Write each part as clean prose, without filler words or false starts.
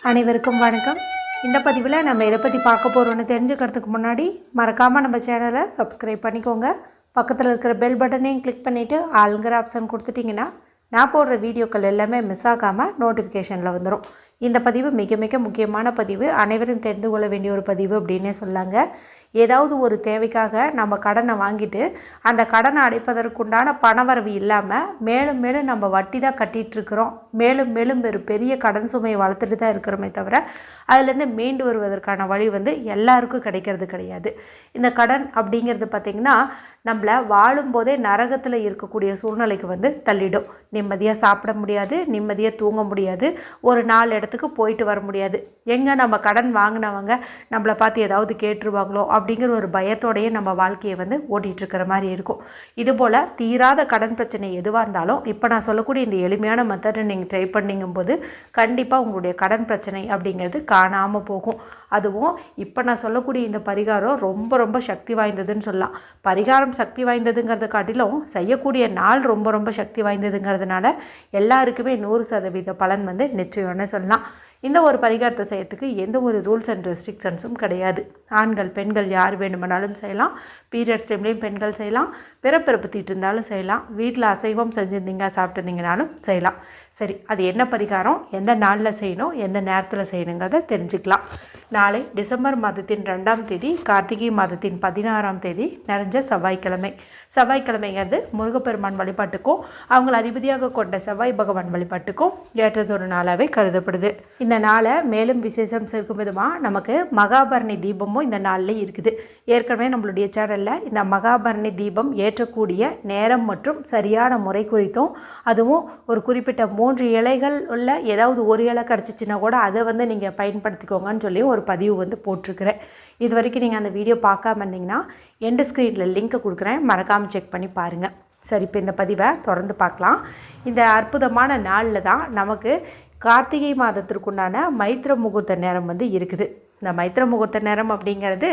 அனைவருக்கும் வணக்கம். இந்த பதிவில் நம்ம எதை பற்றி பார்க்க போகிறோன்னு தெரிஞ்சுக்கிறதுக்கு முன்னாடி மறக்காமல் நம்ம சேனலை சப்ஸ்கிரைப் பண்ணிக்கோங்க. பக்கத்தில் இருக்கிற பெல் பட்டனையும் கிளிக் பண்ணிவிட்டு ஆளுங்கிற ஆப்ஷன் கொடுத்துட்டிங்கன்னா நான் போடுற வீடியோக்கள் எல்லாமே மிஸ் ஆகாமல் நோட்டிஃபிகேஷனில் வந்துடும். இந்த பதிவு மிக மிக முக்கியமான பதிவு, அனைவரும் தெரிந்து கொள்ள வேண்டிய ஒரு பதிவு அப்படின்னே சொல்லாங்க. ஏதாவது ஒரு தேவைக்காக நம்ம கடனை வாங்கிட்டு அந்த கடனை அடைப்பதற்குண்டான பணவரவு இல்லாமல் மேலும் மேலும் நம்ம வட்டி தான் கட்டிகிட்ருக்கிறோம். மேலும் மேலும் ஒரு பெரிய கடன் சுமையை வளர்த்துட்டு தான் இருக்கிறோமே தவிர அதுலேருந்து மீண்டு வருவதற்கான வழி எல்லாருக்கும் கிடைக்கிறது கிடையாது. இந்த கடன் அப்படிங்கிறது பார்த்திங்கன்னா நம்மளை வாழும்போதே நரகத்தில் இருக்கக்கூடிய சூழ்நிலைக்கு தள்ளிடும். நிம்மதியாக சாப்பிட முடியாது, நிம்மதியாக தூங்க முடியாது, ஒரு 4 இடத்துக்கு போயிட்டு வர முடியாது. எங்கே நம்ம கடன் வாங்கினவங்க நம்மளை பார்த்து ஏதாவது கேட்டுருவாங்களோ அப்படிங்கிற ஒரு பயத்தோடையே நம்ம வாழ்க்கையை ஓட்டிகிட்ருக்கிற மாதிரி இருக்கும். இதுபோல் தீராத கடன் பிரச்சனை எதுவாக இருந்தாலும் இப்போ நான் சொல்லக்கூடிய இந்த எளிமையான மெத்தடை நீங்கள் ட்ரை பண்ணிங்கும்போது கண்டிப்பாக உங்களுடைய கடன் பிரச்சனை அப்படிங்கிறது காணாமல் போகும். அதுவும் இப்போ நான் சொல்லக்கூடிய இந்த பரிகாரம் ரொம்ப ரொம்ப சக்தி வாய்ந்ததுன்னு சொல்லலாம். பரிகாரம் சக்தி வாய்ந்ததுங்கிறத காட்டிலும் செய்யக்கூடிய நாள் ரொம்ப ரொம்ப சக்தி வாய்ந்ததுங்கிறதுனால எல்லாருக்குமே 100% பலன் நிச்சயம்னு சொல்லலாம். இந்த ஒரு பரிகாரத்தை செய்யறதுக்கு எந்த ஒரு ரூல்ஸ் அண்ட் ரெஸ்ட்ரிக்ஷன்ஸும் கிடையாது. ஆண்கள் பெண்கள் யார் வேணுமானாலும் செய்யலாம். பீரியட்ஸ் டைம்லேயும் பெண்கள் செய்யலாம், பிறப்பிறப்பு தீட்டு இருந்தாலும் செய்யலாம், வீட்டில் அசைவம் செஞ்சுருந்தீங்க சாப்பிட்டுருந்தீங்கனாலும் செய்யலாம். சரி, அது என்ன பரிகாரம், எந்த நாளில் செய்யணும், எந்த நேரத்தில் செய்யணுங்கிறத தெரிஞ்சுக்கலாம். நாளை டிசம்பர் மாதத்தின் 2ஆம் தேதி, கார்த்திகை மாதத்தின் 16ஆம் தேதி நிறைஞ்ச செவ்வாய்க்கிழமை. செவ்வாய்க்கிழமைங்கிறது முருகப்பெருமான் வழிபாட்டுக்கும் அவங்கள அதிபதியாக கொண்ட செவ்வாய் பகவான் வழிபாட்டுக்கும் ஏற்றதொரு நாளாகவே கருதப்படுது. இந்த நாளை மேலும் விசேஷம் சேர்க்கும் விதமாக நமக்கு மகாபரணி தீபமும் இந்த நாளில் இருக்குது. ஏற்கனவே நம்மளுடைய சேனலில் இந்த மகாபரணி தீபம் ஏற்றக்கூடிய நேரம் மற்றும் சரியான முறை குறித்தும், அதுவும் ஒரு குறிப்பிட்ட 3 இலைகள் உள்ள ஏதாவது ஒரு இலை கிடச்சிச்சின்னா கூட அதை நீங்கள் பயன்படுத்திக்கோங்கன்னு சொல்லி ஒரு பதிவு போட்டிருக்கிறேன். இது வரைக்கும் நீங்கள் அந்த வீடியோ பார்க்காம இருந்தீங்கன்னா எண்ட் ஸ்க்ரீனில் லிங்க்கை கொடுக்குறேன், மறக்காமல் செக் பண்ணி பாருங்கள். சரி, இப்போ இந்த பதிவை தொடர்ந்து பார்க்கலாம். இந்த அற்புதமான நாளில் தான் நமக்கு கார்த்திகை மாதத்திற்குண்டான மைத்திர முகூர்த்த நேரம் இருக்குது. இந்த மைத்திர முகூர்த்த நேரம் அப்படிங்கிறது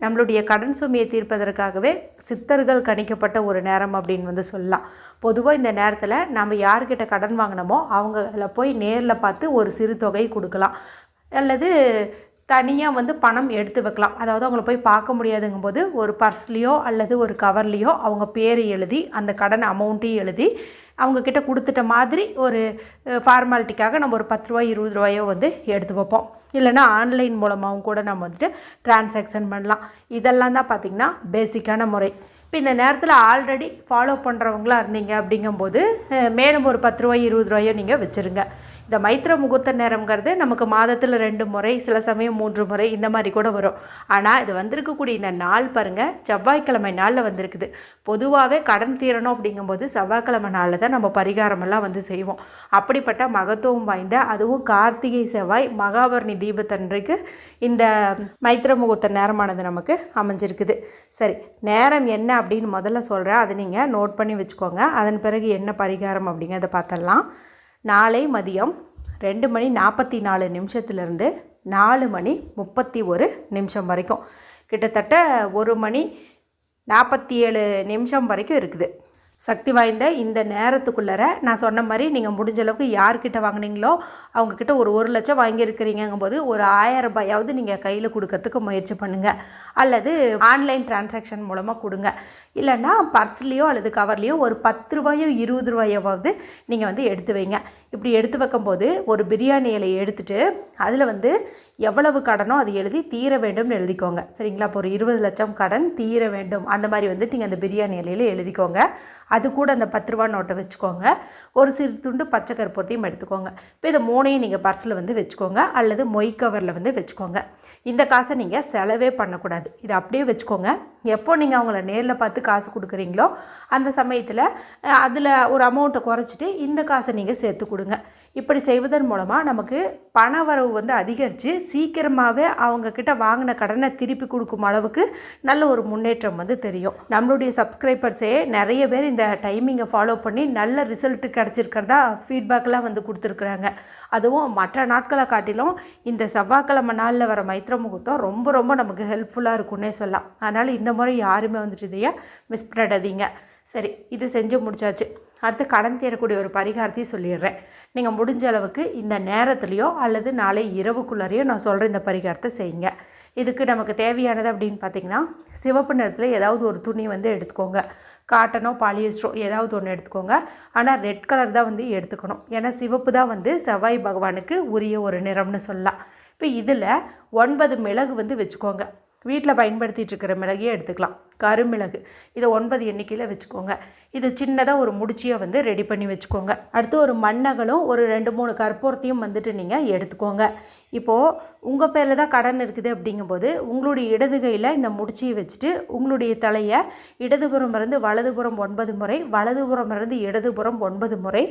நம்மளுடைய கடன் சுமையை தீர்ப்பதற்காகவே சித்தர்கள் கணிக்கப்பட்ட ஒரு நேரம் அப்படின்னு சொல்லலாம். பொதுவாக இந்த நேரத்தில் நம்ம யார்கிட்ட கடன் வாங்கினோமோ அவங்கள போய் நேரில் பார்த்து ஒரு சிறு தொகை கொடுக்கலாம், அல்லது தனியாக பணம் எடுத்து வைக்கலாம். அதாவது அவங்கள போய் பார்க்க முடியாதுங்கும் போது ஒரு பர்ஸ்லேயோ அல்லது ஒரு கவர்லேயோ அவங்க பேரை எழுதி அந்த கடன் அமௌண்ட்டையும் எழுதி அவங்கக்கிட்ட கொடுத்துட்ட மாதிரி ஒரு ஃபார்மாலிட்டிக்காக நம்ம ஒரு 10 ரூபாய் 20 ரூபாயோ எடுத்து வைப்போம். இல்லைனா ஆன்லைன் மூலமாகவும் கூட நம்ம டிரான்சாக்ஷன் பண்ணலாம். இதெல்லாம் தான் பார்த்திங்கன்னா பேசிக்கான முறை. இப்போ இந்த நேரத்தில் ஆல்ரெடி ஃபாலோ பண்ணுறவங்களா இருந்தீங்க அப்படிங்கும்போது மேலும் ஒரு 10 ரூபாய் 20 ரூபாயோ நீங்கள் வச்சுருங்க. இந்த மைத்திர முகூர்த்த நேரங்கிறது நமக்கு மாதத்தில் 2 முறை, சில சமயம் 3 முறை இந்த மாதிரி கூட வரும். ஆனால் இது வந்திருக்கக்கூடிய இந்த நாள் பாருங்கள், செவ்வாய்க்கிழமை நாளில் வந்திருக்குது. பொதுவாகவே கடன் தீரணும் அப்படிங்கும்போது செவ்வாய்க்கிழமை நாளில் தான் நம்ம பரிகாரமெல்லாம் செய்வோம். அப்படிப்பட்ட மகத்துவம் வாய்ந்த, அதுவும் கார்த்திகை செவ்வாய் மகாபரணி தீபத்தன்றைக்கு இந்த மைத்திர முகூர்த்த நேரமானது நமக்கு அமைஞ்சிருக்குது. சரி, நேரம் என்ன அப்படின்னு முதல்ல சொல்கிறேன், அதை நீங்கள் நோட் பண்ணி வச்சுக்கோங்க. அதன் பிறகு என்ன பரிகாரம் அப்படிங்கிறத பார்த்துடலாம். நாளை மதியம் 2:44 4:31 வரைக்கும், கிட்டத்தட்ட 1:47 வரைக்கும் இருக்குது. சக்தி வாய்ந்த இந்த நேரத்துக்குள்ளே நான் சொன்ன மாதிரி நீங்கள் முடிஞ்ச அளவுக்கு யார்கிட்ட வாங்கினீங்களோ அவங்கக்கிட்ட ஒரு 1 லட்சம் வாங்கியிருக்கிறீங்கும்போது ஒரு 1000 ரூபாயாவது நீங்கள் கையில் கொடுக்கறதுக்கு முயற்சி பண்ணுங்கள், அல்லது ஆன்லைன் டிரான்சாக்ஷன் மூலமாக கொடுங்க. இல்லைன்னா பர்ஸ்லேயோ அல்லது கவர்லேயோ ஒரு 10 ரூபாயோ 20 ரூபாயாவது நீங்கள் எடுத்து வைங்க. இப்படி எடுத்து வைக்கும்போது ஒரு பிரியாணி இலையை எடுத்துகிட்டு அதில் எவ்வளவு கடனோ அது எழுதி தீர வேண்டும்னு எழுதிக்கோங்க. சரிங்களா? இப்போ ஒரு 20 லட்சம் கடன் தீர வேண்டும் அந்த மாதிரி நீங்கள் அந்த பிரியாணி இலையில் எழுதிக்கோங்க. அது கூட அந்த 10 ரூபா நோட்டை வச்சுக்கோங்க. ஒரு சிறு துண்டு பச்சை கருப்பொட்டியும் எடுத்துக்கோங்க. இப்போ இதை 3ஐயும் நீங்கள் பர்ஸில் வச்சுக்கோங்க, அல்லது மொய் கவரில் வச்சுக்கோங்க. இந்த காசை நீங்கள் செலவே பண்ணக்கூடாது, இதை அப்படியே வச்சுக்கோங்க. எப்போ நீங்கள் அவங்கள நேரில் பார்த்து காசு கொடுக்குறீங்களோ அந்த சமயத்தில் அதில் ஒரு அமௌண்ட்டை குறைச்சிட்டு இந்த காசை நீங்கள் சேர்த்து கொடுங்க. இப்படி செய்வதன் மூலமாக நமக்கு பண வரவு அதிகரித்து சீக்கிரமாகவே அவங்கக்கிட்ட வாங்கின கடனை திருப்பி கொடுக்கும் அளவுக்கு நல்ல ஒரு முன்னேற்றம் தெரியும். நம்மளுடைய சப்ஸ்கிரைபர்ஸே நிறைய பேர் இந்த டைமிங்கை ஃபாலோ பண்ணி நல்ல ரிசல்ட்டு கிடச்சிருக்கிறதா ஃபீட்பேக்கெலாம் கொடுத்துருக்குறாங்க. அதுவும் மற்ற நாட்களை காட்டிலும் இந்த செவ்வாய்க்கிழமை நாளில் வர மைத்திர முகூர்த்தம் ரொம்ப ரொம்ப நமக்கு ஹெல்ப்ஃபுல்லாக இருக்குன்னே சொல்லலாம். அதனால் இந்த முறை யாருமே இதையே மிஸ் பண்ணிடாதீங்க. சரி, இது செஞ்சு முடிச்சாச்சு. அடுத்து கடன் தீரக்கூடிய ஒரு பரிகாரத்தையும் சொல்லிடுறேன். நீங்கள் முடிஞ்ச அளவுக்கு இந்த நேரத்துலையோ அல்லது நாளை இரவுக்குள்ளாரையோ நான் சொல்கிற இந்த பரிகாரத்தை செய்யுங்க. இதுக்கு நமக்கு தேவையானது அப்படின்னு பார்த்திங்கன்னா, சிவப்பு நிறத்தில் ஏதாவது ஒரு துணி வந்து எடுத்துக்கோங்க. காட்டனோ பாலியஸ்டரோ ஏதாவது ஒன்று எடுத்துக்கோங்க. ஆனால் ரெட் கலர் தான் வந்து எடுத்துக்கணும். ஏன்னா சிவப்பு தான் வந்து செவ்வாய் பகவானுக்கு உரிய ஒரு நிறம்னு சொல்லலாம். இப்போ இதில் 9 மிளகு வந்து வச்சுக்கோங்க. வீட்டில் பயன்படுத்திகிட்டு இருக்கிற மிளகையே எடுத்துக்கலாம். கருமிளகு இதை 9 எண்ணிக்கையில் வச்சுக்கோங்க. இது சின்னதாக ஒரு முடிச்சியை வந்து ரெடி பண்ணி வச்சுக்கோங்க. அடுத்து ஒரு மண்ணகலும் ஒரு 2-3 கற்பூரத்தையும் வந்துட்டு நீங்கள் எடுத்துக்கோங்க. இப்போது உங்கள் பேரில் தான் கடன் இருக்குது அப்படிங்கும்போது உங்களுடைய இடது கையில் இந்த முடிச்சியை வச்சுட்டு உங்களுடைய தலையை இடதுபுறம் இருந்து வலதுபுறம் 9 முறை, வலதுபுறம் இருந்து இடதுபுறம் 9 முறை,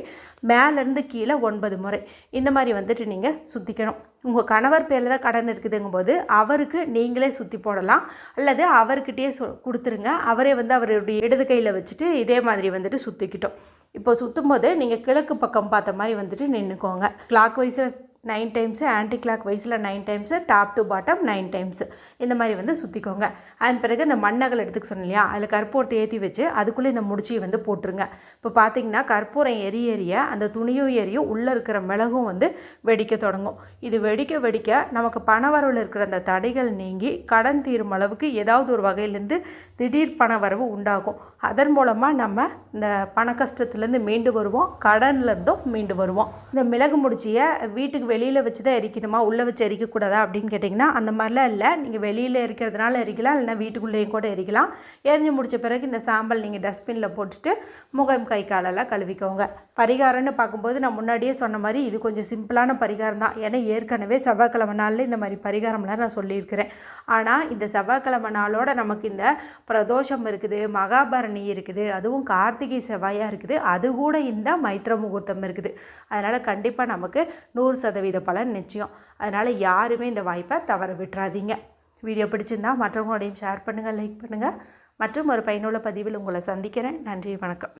மேலேருந்து கீழே 9 முறை இந்த மாதிரி வந்துட்டு நீங்கள் சுற்றிக்கணும். உங்கள் கணவர் பேரில் தான் கடன் இருக்குதுங்கும்போது அவருக்கு நீங்களே சுற்றி போடலாம், அல்லது அவர்கிட்டயே கொடுத்துருங்க. அவரே வந்து அவருடைய இடது கையில் வச்சுட்டு இதே மாதிரி வந்துட்டு சுற்றிக்கிட்டோம். இப்போ சுற்றும் போது நீங்கள் கிழக்கு பக்கம் பார்த்த மாதிரி வந்துட்டு நின்றுக்கோங்க. கிளாக் வைஸில் 9 டைம்ஸு, ஆன்டி கிளாக் வைஸில் 9 times, top to bottom 9 times இந்த மாதிரி வந்து சுற்றிக்கோங்க. அதன் பிறகு இந்த மண்ணகல் எடுத்துக்க சொன்னோம் இல்லையா, அதில் கற்பூரத்தை ஏற்றி வச்சு அதுக்குள்ளே இந்த முடிச்சியை வந்து போட்டுருங்க. இப்போ பார்த்திங்கன்னா கற்பூரம் எரிய அந்த துணியும் எரியும், உள்ளே இருக்கிற மிளகும் வந்து வெடிக்க தொடங்கும். இது வெடிக்க வெடிக்க நமக்கு பணவரவில் இருக்கிற அந்த தடைகள் நீங்கி கடன் தீரும் அளவுக்கு ஏதாவது ஒரு வகையிலேருந்து திடீர் பண வரவு உண்டாகும். அதன் மூலமாக நம்ம இந்த பண கஷ்டத்துலேருந்து மீண்டு வருவோம், கடன்லேருந்தும் மீண்டு வருவோம். இந்த மிளகு முடிச்சியை வீட்டுக்கு வெளியில் வச்சு தான் எரிக்கணுமா, உள்ளே வச்சு எரிக்கக்கூடாதா அப்படின்னு கேட்டிங்கன்னா அந்த மாதிரிலாம் இல்லை. நீங்கள் வெளியில் எரிக்கிறதுனால எரிக்கலாம், இல்லைனா வீட்டுக்குள்ளேயும் கூட எரிக்கலாம். எரிஞ்சு முடித்த பிறகு இந்த சாம்பல் நீங்கள் டஸ்ட்பினில் போட்டுட்டு முகம் கை காலெல்லாம் கழுவிக்கோங்க. பரிகாரம்னு பார்க்கும்போது நான் முன்னாடியே சொன்ன மாதிரி இது கொஞ்சம் சிம்பிளான பரிகாரம் தான். ஏன்னா ஏற்கனவே செவ்வாய்க்கிழமை நாளில் இந்த மாதிரி பரிகாரம்லாம் நான் சொல்லியிருக்கிறேன். ஆனால் இந்த செவ்வாய்க்கிழமை நாளோட நமக்கு இந்த பிரதோஷம் இருக்குது, மகாபரணி இருக்குது, அதுவும் கார்த்திகை செவ்வாயாக இருக்குது, அது கூட இந்த மைத்ர முகூர்த்தம் இருக்குது. அதனால் கண்டிப்பாக நமக்கு 100% பலன் நிச்சயம். அதனால் யாருமே இந்த வாய்ப்பை தவற விட்டுறாதீங்க. வீடியோ பிடிச்சிருந்தால் மற்றவங்களோடையும் ஷேர் பண்ணுங்கள், லைக் பண்ணுங்கள். மற்றும் ஒரு பயனுள்ள பதிவில் உங்களை சந்திக்கிறேன். நன்றி, வணக்கம்.